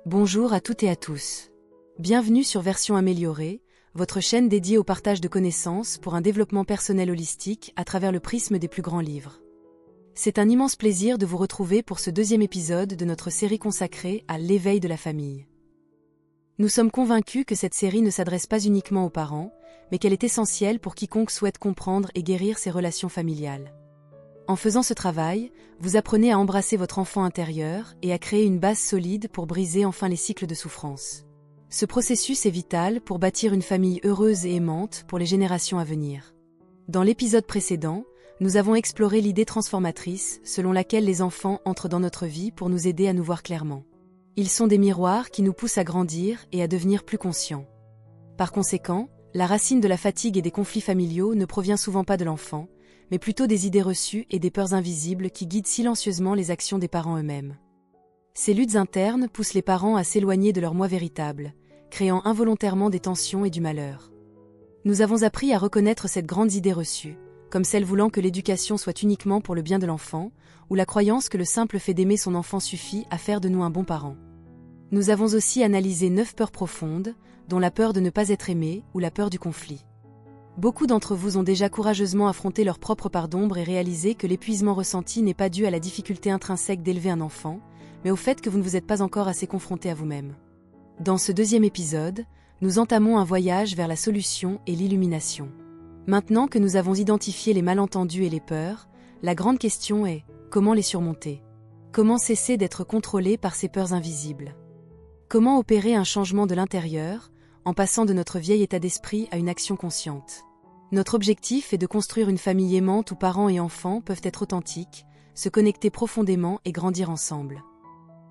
Bonjour à toutes et à tous. Bienvenue sur Version améliorée, votre chaîne dédiée au partage de connaissances pour un développement personnel holistique à travers le prisme des plus grands livres. C'est un immense plaisir de vous retrouver pour ce deuxième épisode de notre série consacrée à l'éveil de la famille. Nous sommes convaincus que cette série ne s'adresse pas uniquement aux parents, mais qu'elle est essentielle pour quiconque souhaite comprendre et guérir ses relations familiales. En faisant ce travail, vous apprenez à embrasser votre enfant intérieur et à créer une base solide pour briser enfin les cycles de souffrance. Ce processus est vital pour bâtir une famille heureuse et aimante pour les générations à venir. Dans l'épisode précédent, nous avons exploré l'idée transformatrice selon laquelle les enfants entrent dans notre vie pour nous aider à nous voir clairement. Ils sont des miroirs qui nous poussent à grandir et à devenir plus conscients. Par conséquent, la racine de la fatigue et des conflits familiaux ne provient souvent pas de l'enfant, mais plutôt des idées reçues et des peurs invisibles qui guident silencieusement les actions des parents eux-mêmes. Ces luttes internes poussent les parents à s'éloigner de leur moi véritable, créant involontairement des tensions et du malheur. Nous avons appris à reconnaître cette grande idée reçue, comme celle voulant que l'éducation soit uniquement pour le bien de l'enfant, ou la croyance que le simple fait d'aimer son enfant suffit à faire de nous un bon parent. Nous avons aussi analysé 9 peurs profondes, dont la peur de ne pas être aimé ou la peur du conflit. Beaucoup d'entre vous ont déjà courageusement affronté leur propre part d'ombre et réalisé que l'épuisement ressenti n'est pas dû à la difficulté intrinsèque d'élever un enfant, mais au fait que vous ne vous êtes pas encore assez confronté à vous-même. Dans ce deuxième épisode, nous entamons un voyage vers la solution et l'illumination. Maintenant que nous avons identifié les malentendus et les peurs, la grande question est « comment les surmonter ?» Comment cesser d'être contrôlé par ces peurs invisibles? Comment opérer un changement de l'intérieur, en passant de notre vieil état d'esprit à une action consciente? Notre objectif est de construire une famille aimante où parents et enfants peuvent être authentiques, se connecter profondément et grandir ensemble.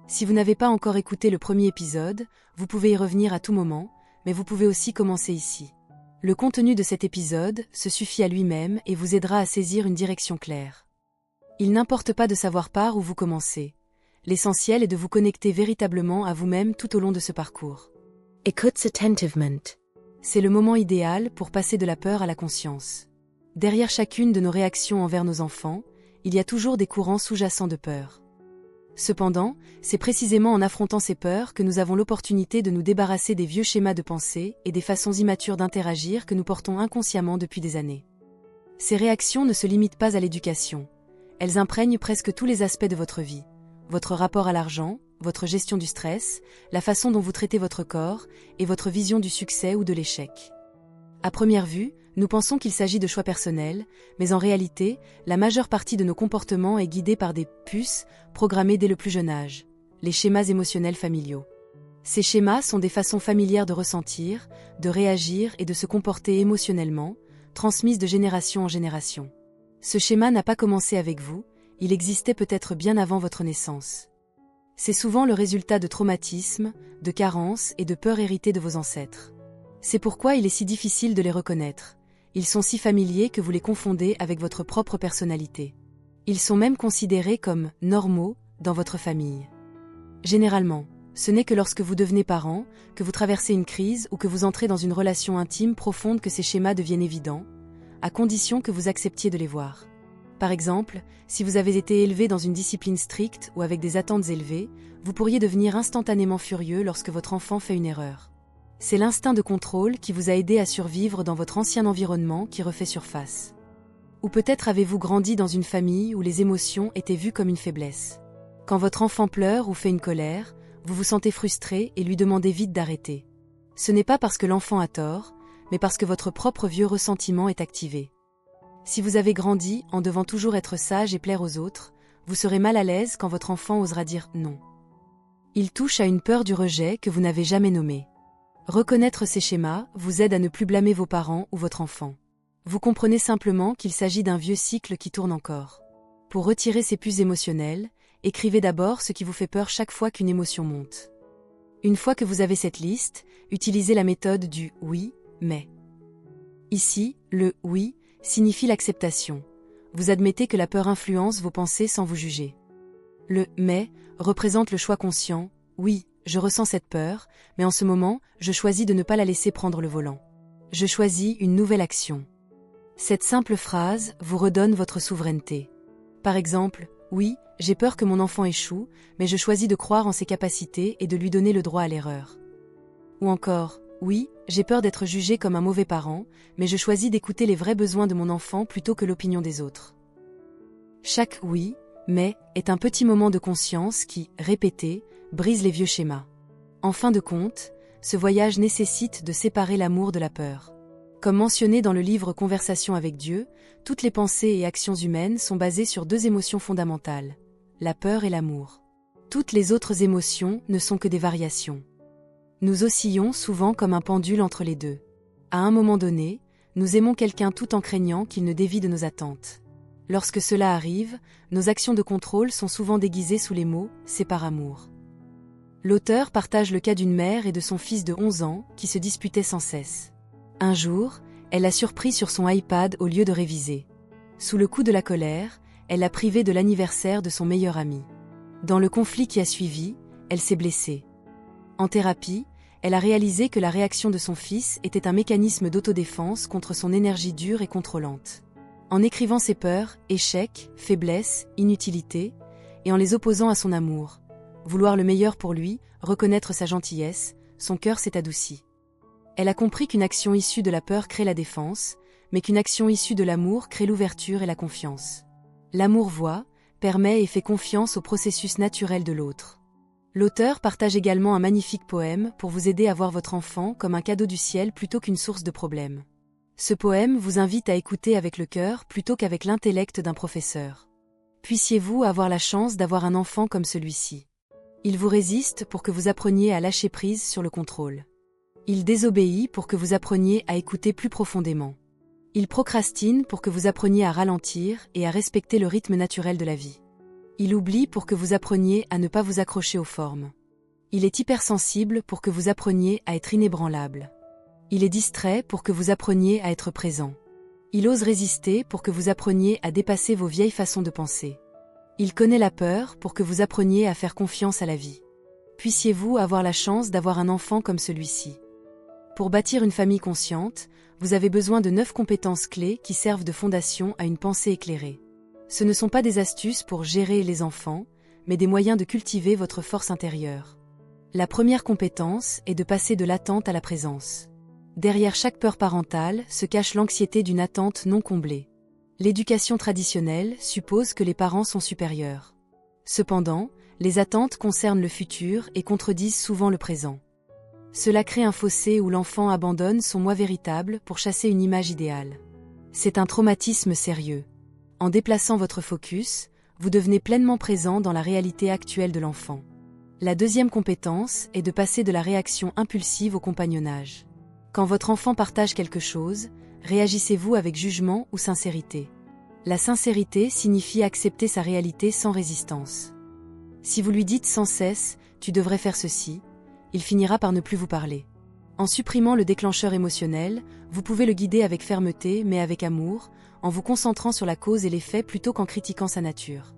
Si vous n'avez pas encore écouté le premier épisode, vous pouvez y revenir à tout moment, mais vous pouvez aussi commencer ici. Le contenu de cet épisode se suffit à lui-même et vous aidera à saisir une direction claire. Il n'importe pas de savoir par où vous commencez. L'essentiel est de vous connecter véritablement à vous-même tout au long de ce parcours. Écoute attentivement. C'est le moment idéal pour passer de la peur à la conscience. Derrière chacune de nos réactions envers nos enfants, il y a toujours des courants sous-jacents de peur. Cependant, c'est précisément en affrontant ces peurs que nous avons l'opportunité de nous débarrasser des vieux schémas de pensée et des façons immatures d'interagir que nous portons inconsciemment depuis des années. Ces réactions ne se limitent pas à l'éducation. Elles imprègnent presque tous les aspects de votre vie. Votre rapport à l'argent, votre gestion du stress, la façon dont vous traitez votre corps et votre vision du succès ou de l'échec. À première vue, nous pensons qu'il s'agit de choix personnels, mais en réalité, la majeure partie de nos comportements est guidée par des puces programmées dès le plus jeune âge, les schémas émotionnels familiaux. Ces schémas sont des façons familières de ressentir, de réagir et de se comporter émotionnellement, transmises de génération en génération. Ce schéma n'a pas commencé avec vous, il existait peut-être bien avant votre naissance. C'est souvent le résultat de traumatismes, de carences et de peurs héritées de vos ancêtres. C'est pourquoi il est si difficile de les reconnaître. Ils sont si familiers que vous les confondez avec votre propre personnalité. Ils sont même considérés comme « normaux » dans votre famille. Généralement, ce n'est que lorsque vous devenez parent, que vous traversez une crise ou que vous entrez dans une relation intime profonde que ces schémas deviennent évidents, à condition que vous acceptiez de les voir. Par exemple, si vous avez été élevé dans une discipline stricte ou avec des attentes élevées, vous pourriez devenir instantanément furieux lorsque votre enfant fait une erreur. C'est l'instinct de contrôle qui vous a aidé à survivre dans votre ancien environnement qui refait surface. Ou peut-être avez-vous grandi dans une famille où les émotions étaient vues comme une faiblesse. Quand votre enfant pleure ou fait une colère, vous vous sentez frustré et lui demandez vite d'arrêter. Ce n'est pas parce que l'enfant a tort, mais parce que votre propre vieux ressentiment est activé. Si vous avez grandi en devant toujours être sage et plaire aux autres, vous serez mal à l'aise quand votre enfant osera dire non. Il touche à une peur du rejet que vous n'avez jamais nommée. Reconnaître ces schémas vous aide à ne plus blâmer vos parents ou votre enfant. Vous comprenez simplement qu'il s'agit d'un vieux cycle qui tourne encore. Pour retirer ces puces émotionnelles, écrivez d'abord ce qui vous fait peur chaque fois qu'une émotion monte. Une fois que vous avez cette liste, utilisez la méthode du « oui, mais ». Ici, le « oui » signifie l'acceptation. Vous admettez que la peur influence vos pensées sans vous juger. Le « mais » représente le choix conscient. Oui, je ressens cette peur, mais en ce moment, je choisis de ne pas la laisser prendre le volant. Je choisis une nouvelle action. Cette simple phrase vous redonne votre souveraineté. Par exemple, Oui, j'ai peur que mon enfant échoue, mais je choisis de croire en ses capacités et de lui donner le droit à l'erreur. Ou encore, oui, j'ai peur d'être jugé comme un mauvais parent, mais je choisis d'écouter les vrais besoins de mon enfant plutôt que l'opinion des autres. Chaque oui, mais est un petit moment de conscience qui, répété, brise les vieux schémas. En fin de compte, ce voyage nécessite de séparer l'amour de la peur. Comme mentionné dans le livre Conversation avec Dieu, toutes les pensées et actions humaines sont basées sur deux émotions fondamentales, la peur et l'amour. Toutes les autres émotions ne sont que des variations. Nous oscillons souvent comme un pendule entre les deux. À un moment donné, nous aimons quelqu'un tout en craignant qu'il ne dévie de nos attentes. Lorsque cela arrive, nos actions de contrôle sont souvent déguisées sous les mots « c'est par amour ». L'auteur partage le cas d'une mère et de son fils de 11 ans qui se disputaient sans cesse. Un jour, elle l'a surpris sur son iPad au lieu de réviser. Sous le coup de la colère, elle l'a privé de l'anniversaire de son meilleur ami. Dans le conflit qui a suivi, elle s'est blessée. En thérapie, elle a réalisé que la réaction de son fils était un mécanisme d'autodéfense contre son énergie dure et contrôlante. En écrivant ses peurs, échecs, faiblesses, inutilités, et en les opposant à son amour, vouloir le meilleur pour lui, reconnaître sa gentillesse, son cœur s'est adouci. Elle a compris qu'une action issue de la peur crée la défense, mais qu'une action issue de l'amour crée l'ouverture et la confiance. L'amour voit, permet et fait confiance au processus naturel de l'autre. L'auteur partage également un magnifique poème pour vous aider à voir votre enfant comme un cadeau du ciel plutôt qu'une source de problèmes. Ce poème vous invite à écouter avec le cœur plutôt qu'avec l'intellect d'un professeur. Puissiez-vous avoir la chance d'avoir un enfant comme celui-ci. Il vous résiste pour que vous appreniez à lâcher prise sur le contrôle. Il désobéit pour que vous appreniez à écouter plus profondément. Il procrastine pour que vous appreniez à ralentir et à respecter le rythme naturel de la vie. Il oublie pour que vous appreniez à ne pas vous accrocher aux formes. Il est hypersensible pour que vous appreniez à être inébranlable. Il est distrait pour que vous appreniez à être présent. Il ose résister pour que vous appreniez à dépasser vos vieilles façons de penser. Il connaît la peur pour que vous appreniez à faire confiance à la vie. Puissiez-vous avoir la chance d'avoir un enfant comme celui-ci. Pour bâtir une famille consciente, vous avez besoin de 9 compétences clés qui servent de fondation à une pensée éclairée. Ce ne sont pas des astuces pour gérer les enfants, mais des moyens de cultiver votre force intérieure. La première compétence est de passer de l'attente à la présence. Derrière chaque peur parentale se cache l'anxiété d'une attente non comblée. L'éducation traditionnelle suppose que les parents sont supérieurs. Cependant, les attentes concernent le futur et contredisent souvent le présent. Cela crée un fossé où l'enfant abandonne son moi véritable pour chasser une image idéale. C'est un traumatisme sérieux. En déplaçant votre focus, vous devenez pleinement présent dans la réalité actuelle de l'enfant. La deuxième compétence est de passer de la réaction impulsive au compagnonnage. Quand votre enfant partage quelque chose, réagissez-vous avec jugement ou sincérité. La sincérité signifie accepter sa réalité sans résistance. Si vous lui dites sans cesse « tu devrais faire ceci », il finira par ne plus vous parler. En supprimant le déclencheur émotionnel, vous pouvez le guider avec fermeté mais avec amour, en vous concentrant sur la cause et l'effet plutôt qu'en critiquant sa nature.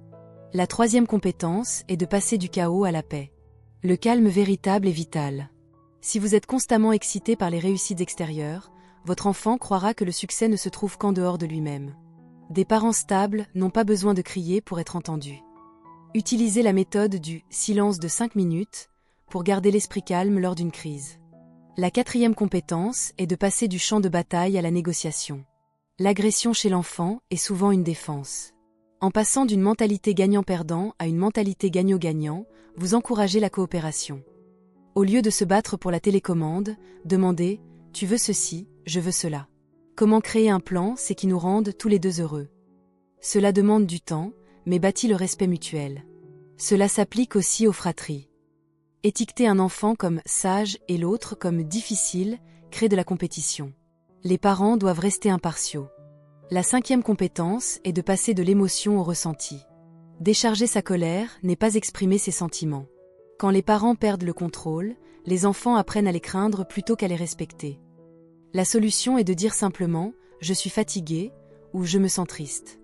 La troisième compétence est de passer du chaos à la paix. Le calme véritable est vital. Si vous êtes constamment excité par les réussites extérieures, votre enfant croira que le succès ne se trouve qu'en dehors de lui-même. Des parents stables n'ont pas besoin de crier pour être entendus. Utilisez la méthode du « silence de 5 minutes » pour garder l'esprit calme lors d'une crise. La quatrième compétence est de passer du champ de bataille à la négociation. L'agression chez l'enfant est souvent une défense. En passant d'une mentalité gagnant-perdant à une mentalité gagnant-gagnant, vous encouragez la coopération. Au lieu de se battre pour la télécommande, demandez « tu veux ceci, je veux cela ». Comment créer un plan, c'est qui nous rende tous les deux heureux. Cela demande du temps, mais bâtit le respect mutuel. Cela s'applique aussi aux fratries. Étiqueter un enfant comme sage et l'autre comme difficile crée de la compétition. Les parents doivent rester impartiaux. La cinquième compétence est de passer de l'émotion au ressenti. Décharger sa colère n'est pas exprimer ses sentiments. Quand les parents perdent le contrôle, les enfants apprennent à les craindre plutôt qu'à les respecter. La solution est de dire simplement « je suis fatigué » ou « je me sens triste ».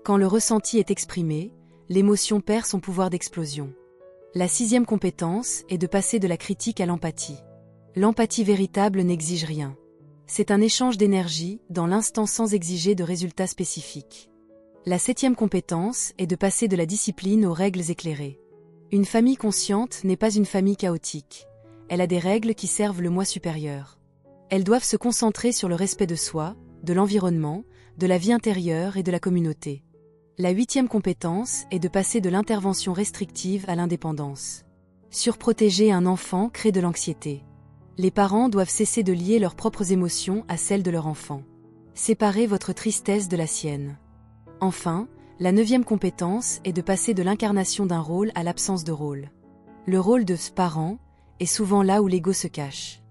Quand le ressenti est exprimé, l'émotion perd son pouvoir d'explosion. La sixième compétence est de passer de la critique à l'empathie. L'empathie véritable n'exige rien. C'est un échange d'énergie dans l'instant sans exiger de résultats spécifiques. La 7e compétence est de passer de la discipline aux règles éclairées. Une famille consciente n'est pas une famille chaotique. Elle a des règles qui servent le moi supérieur. Elles doivent se concentrer sur le respect de soi, de l'environnement, de la vie intérieure et de la communauté. La 8e compétence est de passer de l'intervention restrictive à l'indépendance. Surprotéger un enfant crée de l'anxiété. Les parents doivent cesser de lier leurs propres émotions à celles de leur enfant. Séparez votre tristesse de la sienne. Enfin, la 9e compétence est de passer de l'incarnation d'un rôle à l'absence de rôle. Le rôle de parent est souvent là où l'ego se cache.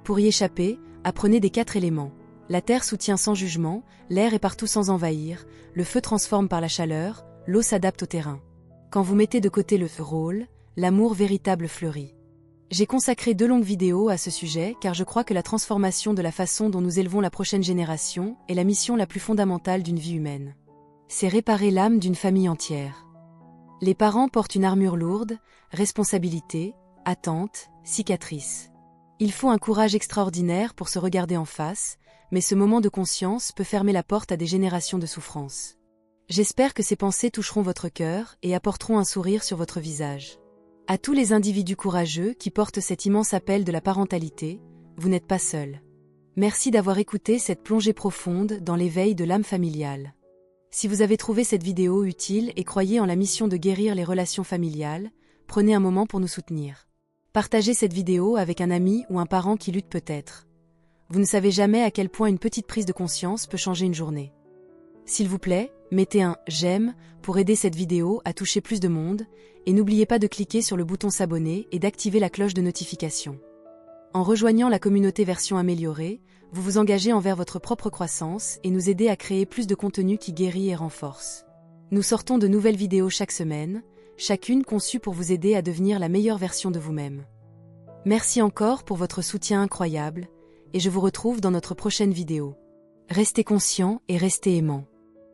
Pour y échapper, apprenez des 4 éléments. La terre soutient sans jugement, l'air est partout sans envahir, le feu transforme par la chaleur, l'eau s'adapte au terrain. Quand vous mettez de côté le rôle, l'amour véritable fleurit. J'ai consacré 2 longues vidéos à ce sujet car je crois que la transformation de la façon dont nous élevons la prochaine génération est la mission la plus fondamentale d'une vie humaine. C'est réparer l'âme d'une famille entière. Les parents portent une armure lourde, responsabilité, attente, cicatrice. Il faut un courage extraordinaire pour se regarder en face, mais ce moment de conscience peut fermer la porte à des générations de souffrance. J'espère que ces pensées toucheront votre cœur et apporteront un sourire sur votre visage. À tous les individus courageux qui portent cet immense appel de la parentalité, vous n'êtes pas seuls. Merci d'avoir écouté cette plongée profonde dans l'éveil de l'âme familiale. Si vous avez trouvé cette vidéo utile et croyez en la mission de guérir les relations familiales, prenez un moment pour nous soutenir. Partagez cette vidéo avec un ami ou un parent qui lutte peut-être. Vous ne savez jamais à quel point une petite prise de conscience peut changer une journée. S'il vous plaît, mettez un « j'aime » pour aider cette vidéo à toucher plus de monde, et n'oubliez pas de cliquer sur le bouton s'abonner et d'activer la cloche de notification. En rejoignant la communauté version améliorée, vous vous engagez envers votre propre croissance et nous aidez à créer plus de contenu qui guérit et renforce. Nous sortons de nouvelles vidéos chaque semaine, chacune conçue pour vous aider à devenir la meilleure version de vous-même. Merci encore pour votre soutien incroyable, et je vous retrouve dans notre prochaine vidéo. Restez conscients et restez aimants.